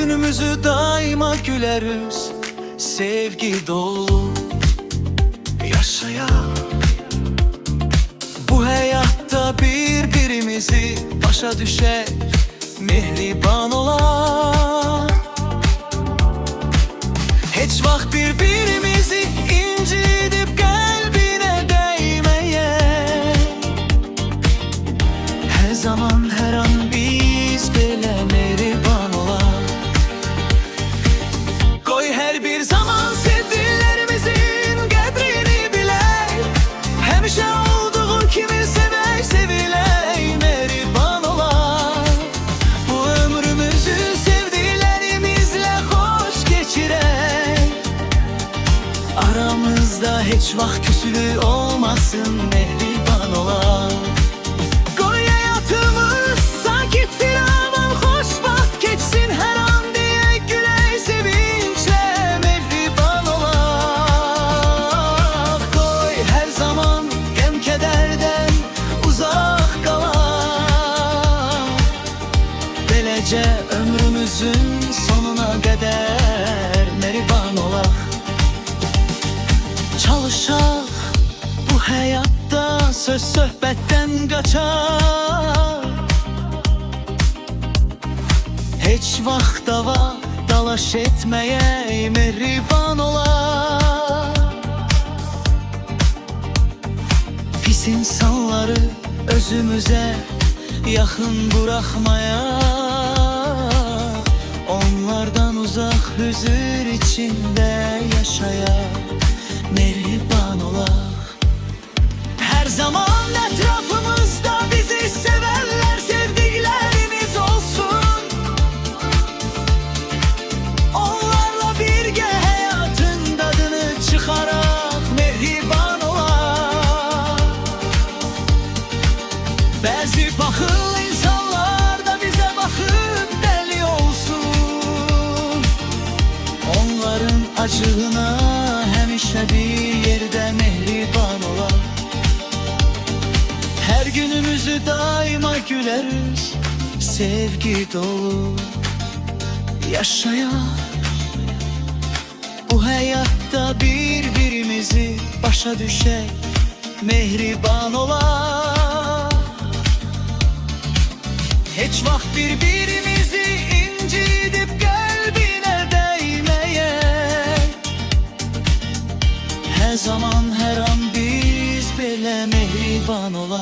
günümüzü daima güleriz, sevgi dolu yaşaya. Bu hayatta birbirimizi başa düşer, mehriban ola. Hiç vaxt birbirimizi incidip kalbine değmeye. Her zaman her an biz belə mehriban ola. Koy her bir zaman sevdiklerimizin qədrini bilək. Həmişə olduğu kimi sevək, sevilək, mehriban ola. Bu ömrümüzü sevdiklerimizle hoş geçirək. Aramızda hiç vaxt küsülü olmasın, mehriban ola. Koy hayatımız sanki firavun, xoşbaxt geçsin her an diye gülək sevinçle, mehriban ola. Koy her zaman qəm kədərdən uzaq qala. Beləcə ömrümüzün sonuna qədər mehriban ola. Çalışaq bu hayatta, söz söhbətdən qaçar. Heç vaxt dava dalaş etməyək, mehriban ola. Pis insanları özümüze yaxın buraxmaya. Onlardan uzaq hüzür içinde yaşaya, mehriban ola. Her zaman etrafımızda bizi sevenler, sevdiklerimiz olsun. Onlarla birgə hayatın dadını çıxaraq, mehriban ola. Bəzi baxıl insanlar da bize baxıb dəli olsun. Onların acığına həmişə bir yerde mehriban ola. Her günümüzü daima güleriz, sevgi dolu yaşaya. Bu hayatta birbirimizi başa düşək, mehriban ola. Heç vaxt birbirimizi incidip kalbine değməyək. Her zaman her an biz belə mehriban ola.